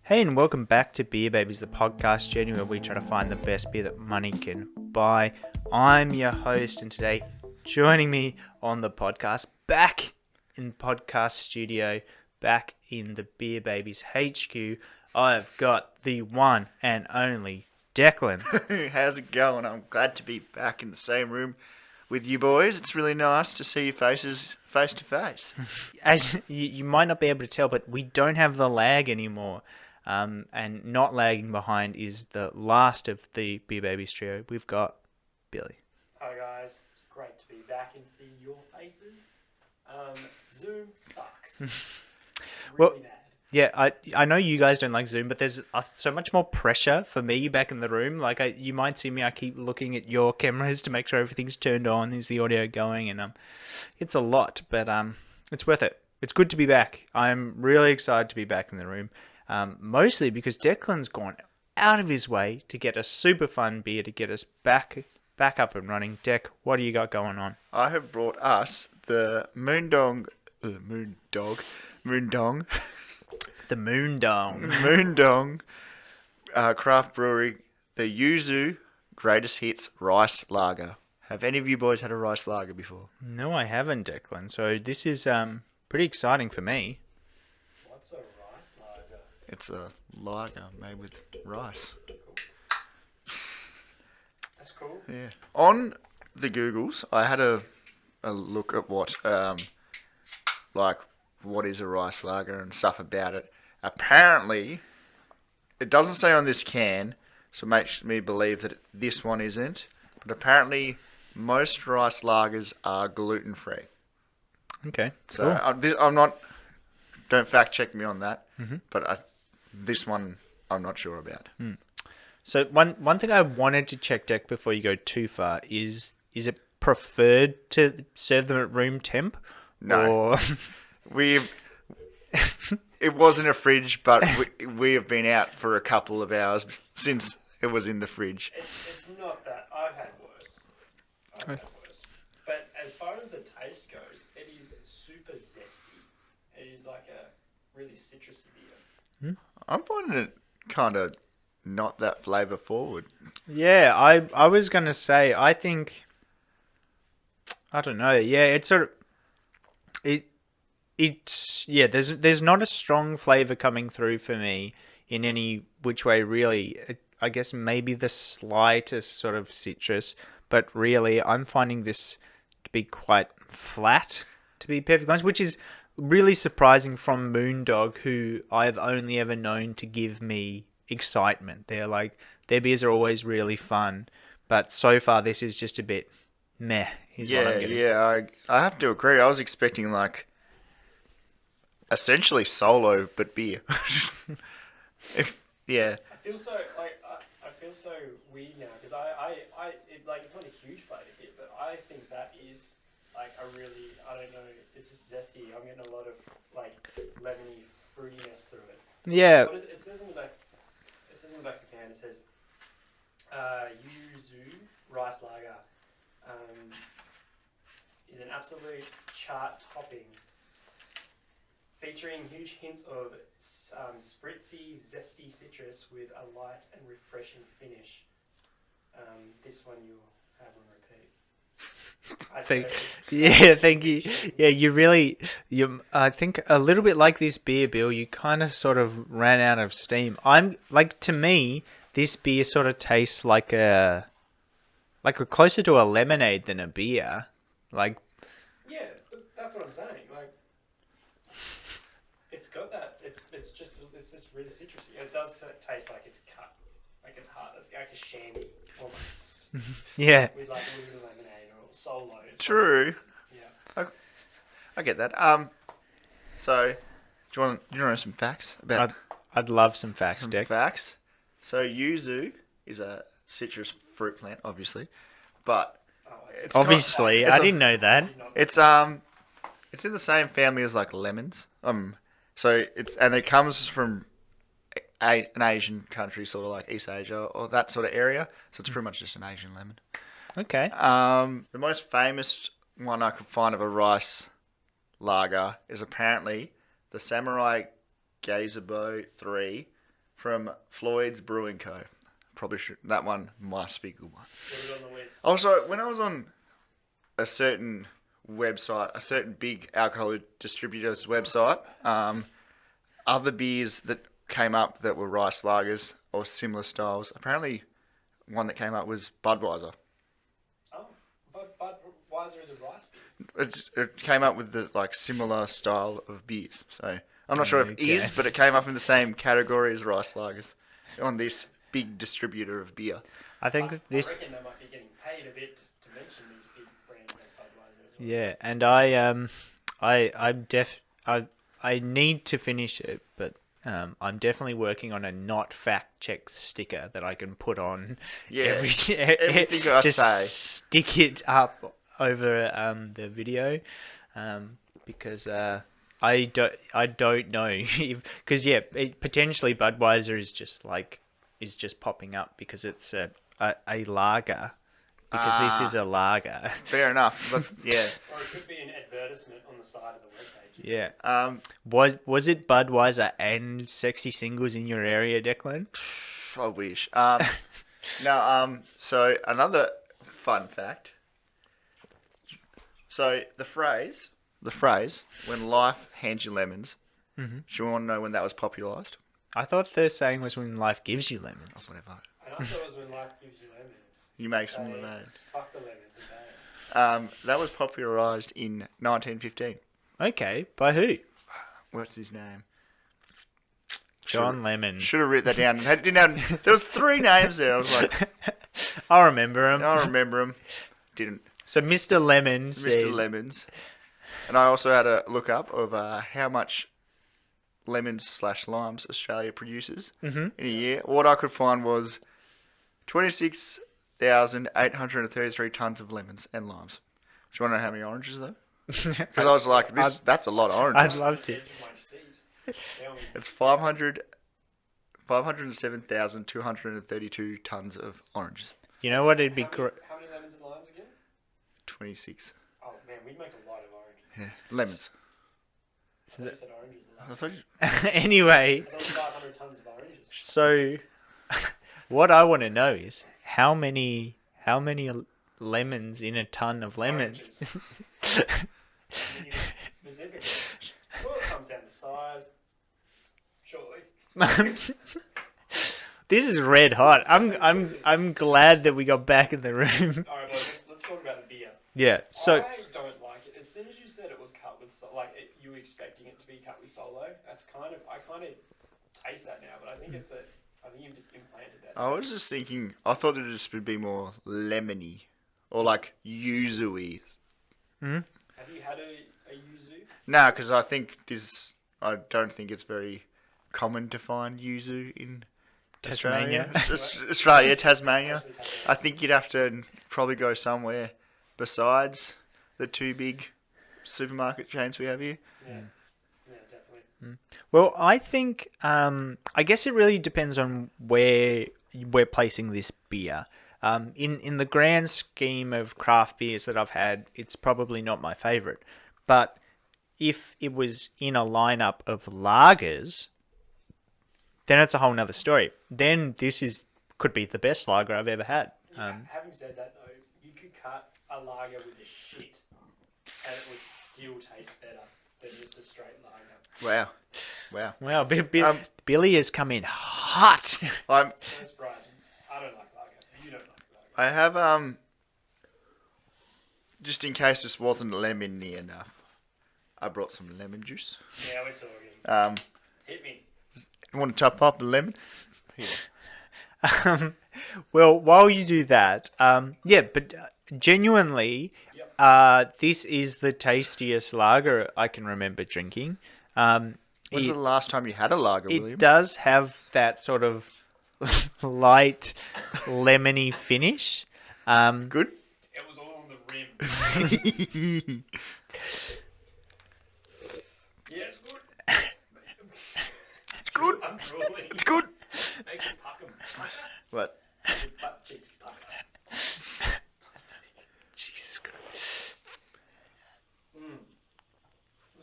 Hey, and welcome back to Beer Babies, the podcast journey where we try to find the best beer that money can buy. I'm your host, and today, joining me on the podcast, back in podcast studio, back in the Beer Babies HQ, I've got the one and only Declan. How's it going? I'm glad to be back in the same room with you boys. It's really nice to see your faces face to face. As you might not be able to tell, but we don't have the lag anymore. And not lagging behind is the last of the Beer Babies trio. We've got Billy. Hi guys, it's great to be back and see your faces. Zoom sucks. Well, Really bad. Yeah, I know you guys don't like Zoom, but there's so much more pressure for me back in the room. Like, you might see me, I keep looking at your cameras to make sure everything's turned on. Is the audio going? And it's a lot, but it's worth it. It's good to be back. I'm really excited to be back in the room. Mostly because Declan's gone out of his way to get a super fun beer to get us back up and running. Dec, what do you got going on? I have brought us the Moondong, The Moondong. Moondong craft brewery, the Yuzu Greatest Hits Rice Lager. Have any of you boys had a rice lager before? No, I haven't, Declan. So this is pretty exciting for me. What's a rice lager? It's a lager made with rice. That's cool. Yeah. On the Googles, I had a look at what what is a rice lager and stuff about it. Apparently, it doesn't say on this can, so it makes me believe that this one isn't. But apparently, most rice lagers are gluten free. Okay. So Cool. I'm not. Don't fact check me on that. Mm-hmm. But this one, I'm not sure about. So one thing I wanted to check, Dec, before you go too far is it preferred to serve them at room temp? No. Or... It wasn't a fridge, but we have been out for a couple of hours since it was in the fridge. It's not that. I've had worse. But as far as the taste goes, it is super zesty. It is like a really citrusy beer. I'm finding it kind of not that flavour forward. Yeah, I was gonna say I don't know. Yeah, it's sort of it's there's not a strong flavor coming through for me in any which way really. I guess maybe the slightest sort of citrus, but really I'm finding this to be quite flat, to be perfectly honest, which is really surprising from Moondog, who I've only ever known to give me excitement. Their beers are always really fun, but so far this is just a bit meh. Is what I'm getting. I have to agree. I was expecting essentially solo but beer. Yeah. I feel so weird now because it's not a huge flavour hit, but I think that is like a really, I don't know, it's just zesty. I'm getting a lot of like lemony fruitiness through it. Yeah. What is it? It says in the back. It says in the back of the can. It says, "Yuzu rice lager is an absolute chart topping, featuring huge hints of spritzy, zesty citrus with a light and refreshing finish. This one you'll have on repeat." Thank you. Yeah, I think a little bit like this beer, Bill, you kind of sort of ran out of steam. To me, this beer sort of tastes like a closer to a lemonade than a beer. Yeah, that's what I'm saying. Like, it's got that. It's just really citrusy. It does taste like it's cut, like it's hard, like a shandy almost. Yeah. With like a little lemonade or solo. True. Yeah. I get that. So do you want to know some facts about? I'd love some facts, some Dick. facts. So yuzu is a citrus fruit plant, obviously, but Obviously, I didn't know that. it's in the same family as like lemons. So it comes from an Asian country, sort of like East Asia or that sort of area. So it's pretty much just an Asian lemon. Okay. The most famous one I could find of a rice lager is apparently the Samurai Gazebo 3 from Floyd's Brewing Co. Probably should. That one must be a good one. Put it on the list. Also, when I was on a certain website, a certain big alcohol distributor's website, other beers that came up that were rice lagers or similar styles. Apparently, one that came up was Budweiser. Oh, but Budweiser is a rice beer. It came up with the similar style of beers. So I'm not sure if it Okay. is, but it came up in the same category as rice lagers on this big distributor of beer. I think I this. reckon they might be getting paid a bit to mention these big brands like Budweiser. As well. Yeah, and I need to finish it, but I'm definitely working on a not fact check sticker that I can put on Yeah, everything I just say. stick it up over the video, because I don't know because potentially Budweiser is just popping up because it's a lager, because this is a lager. Fair enough, but yeah. Or it could be an advertisement on the side of the webpage. Yeah. Was it Budweiser and Sexy Singles in your area, Declan? I wish. No. So another fun fact. So the phrase, "when life hands you lemons," Mm-hmm. do you want to know when that was popularised? I thought the saying was when life gives you lemons. Whatever. And I thought it was when life gives you lemons. You make Say, some lemonade. Fuck the lemons and bad. That was popularised in 1915. Okay, by who? What's his name? John Lemon. Should have written that down. There was 3 names there. I was like, I remember him. I remember him. Didn't. So Mr. Lemon said, Mr. Lemons. And I also had a look up of how much lemons/limes Australia produces in a year. What I could find was 26,833 tonnes of lemons and limes. Do you want to know how many oranges though? Because I was like, that's a lot of oranges. I'd love to. Edge of my seat. Tell me. It's 507,232 tonnes of oranges. You know what? It'd be How great. many lemons and limes again? 26. Oh man, we'd make a lot of oranges. Yeah, lemons. I thought you said oranges. I thought you... Anyway, I thought 500 tons of oranges. so what I want to know is how many lemons in a ton of lemons. Oranges. Specifically. Well, it comes down to size. Surely. This is red hot. I'm glad that we got back in the room. Alright, well, let's talk about the beer. Yeah. So I don't like it. As soon as you said it was cut with you were expecting it to be cut with solo. I kind of taste that now, but I think I think you've just implanted that. I was just thinking, I thought it just would be more lemony or like yuzu-y. Have you had a yuzu? No, because I don't think it's very common to find yuzu in Tasmania. Australia, Tasmania. Actually, Tasmania. I think you'd have to probably go somewhere besides the 2 big supermarket chains we have here. Yeah, definitely. well, I think I guess it really depends on where we're placing this beer. In the grand scheme of craft beers that I've had, it's probably not my favourite. But if it was in a lineup of lagers, then it's a whole nother story. Then could be the best lager I've ever had. Having said that though, you could cut a lager with a shit, and it would still taste better than just a straight lager. Wow. Wow, Billy has come in hot. I'm, No surprise. I don't like lager. You don't like lager. I have, just in case this wasn't lemony enough, I brought some lemon juice. Yeah, we're talking. Hit me. You want to top up the lemon? Here. Well, while you do that, but genuinely, this is the tastiest lager I can remember drinking. When's the last time you had a lager, William? It does have that sort of light lemony finish. Good? It was all on the rim. Yeah, it's good. It's good. I'm drooling. It's good. Makes you puck 'em. What? Your butt cheeks pucker. Jesus Christ.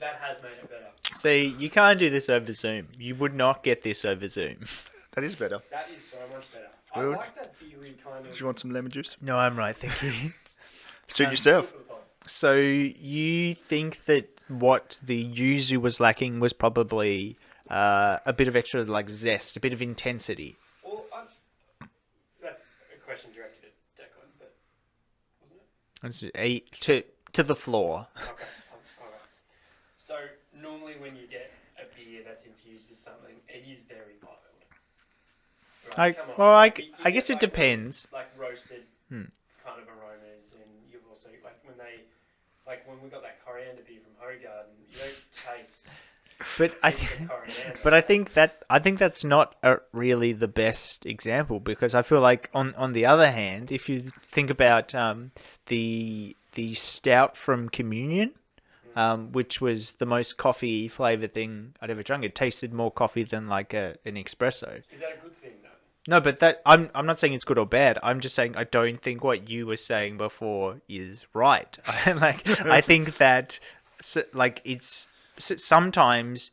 That has made it better. See, you can't do this over Zoom. You would not get this over Zoom. That is better. That is so much better. Well, I like that beery kind of. Do you want some lemon juice? No, I'm right, thank you. Suit yourself. Good for the pod. So you think that what the yuzu was lacking was probably a bit of extra like zest, a bit of intensity. Well, that's a question directed at Declan, but wasn't it? To the floor. Okay. Okay. So normally when you get a beer that's infused with something, it is very mild. Right, come on. You I get, guess it like, depends. Like roasted Hmm. kind of aromas, and you've also when we got that coriander beer from Hogarden, you don't taste. But the coriander. but I think that's not really the best example, because I feel like on the other hand, if you think about the stout from Communion, which was the most coffee flavored thing I'd ever drunk. It tasted more coffee than like an espresso. Is that a good thing though? No, but that I'm not saying it's good or bad. I'm just saying I don't think what you were saying before is right. I think that sometimes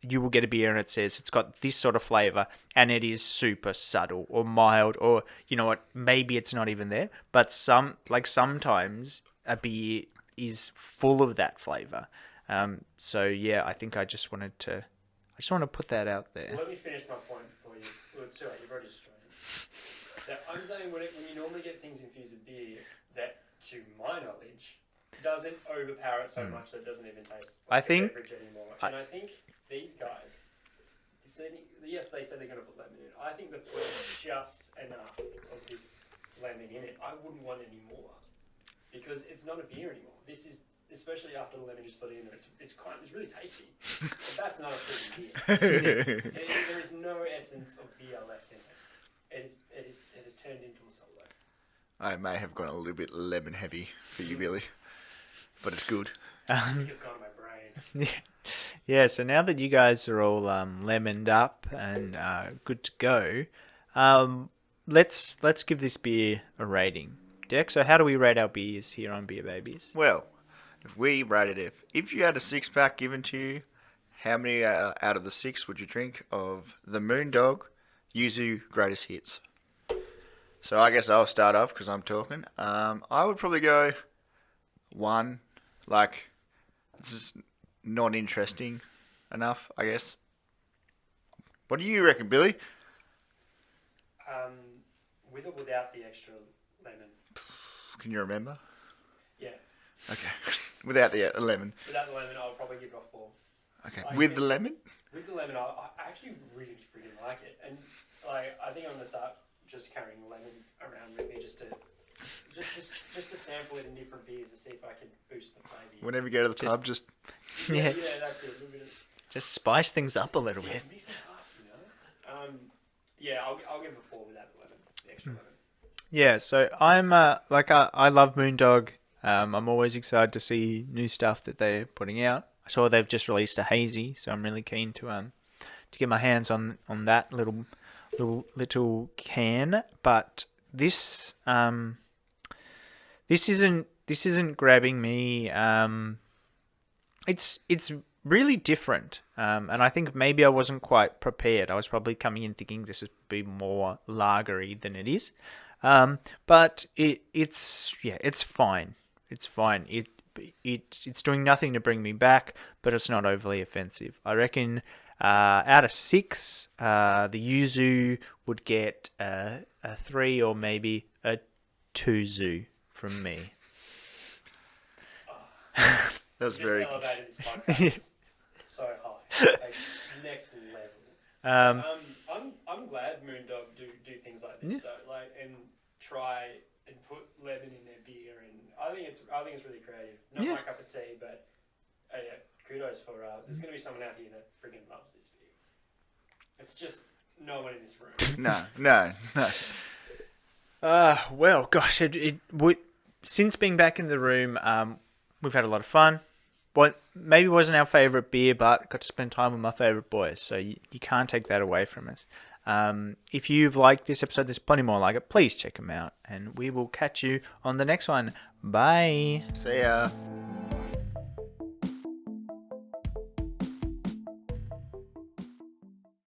you will get a beer and it says it's got this sort of flavor and it is super subtle or mild, or you know what, maybe it's not even there. But sometimes a beer is full of that flavor. So yeah, I think I just want to put that out there. Well, let me finish my point before you. Well, it's too late. You've already destroyed it. So I'm saying when you normally get things infused with beer, that, to my knowledge, doesn't overpower it so much that it doesn't even taste I like a think- beverage anymore. And I think these guys, yes, they said they're going to put lemon in. I think they've put just enough of this lemon in it. I wouldn't want any more because it's not a beer anymore. This is, especially after the lemon just put in there, it's really tasty. That's not a freaking beer. There is no essence of beer left in it. It is turned into a solo. I may have gone a little bit lemon heavy for you, Billy, but it's good. I think it's gone in my brain. Yeah, so now that you guys are all lemoned up and good to go, let's give this beer a rating. Deck, so how do we rate our beers here on Beer Babies? Well, if we rated it, if you had a 6-pack given to you, how many out of the 6 would you drink of the Moondog Yuzu Greatest Hits? So I guess I'll start off because I'm talking. I would probably go 1. Like, this is not interesting enough, I guess. What do you reckon, Billy? With or without the extra lemon? Can you remember? Yeah. Okay. Without the lemon. Without the lemon, I would probably give it a 4. Okay. Like With the lemon? With the lemon, I actually really freaking like it, and I think I'm gonna start just carrying lemon around with me just to sample it in different beers to see if I can boost the flavour. Whenever you go to the pub, just... Yeah, that's it. A little bit of, Just spice things up a little bit. mix it up, you know. Yeah, I'll give it a 4 without the lemon, the extra lemon. Yeah, so I'm I love Moondog. I'm always excited to see new stuff that they're putting out. I saw they've just released a hazy, so I'm really keen to get my hands on that little can. But this isn't grabbing me. It's really different, and I think maybe I wasn't quite prepared. I was probably coming in thinking this would be more lagery than it is. But it's fine. It's fine. It's doing nothing to bring me back, but it's not overly offensive. I reckon out of 6, the Yuzu would get a 3 or maybe a 2 from me. That's Just very... elevated this podcast so high, like next level. I'm glad Moondog do things like this though, like and try and put lemon in their beer, and I think it's really creative. Not my cup of tea, but yeah, kudos for there's gonna be someone out here that friggin' loves this beer. It's just no one in this room. No. Well, gosh, since being back in the room, we've had a lot of fun. What maybe wasn't our favourite beer, but got to spend time with my favourite boys, so you can't take that away from us. If you've liked this episode, there's plenty more like it. Please check them out, and we will catch you on the next one. Bye. See ya.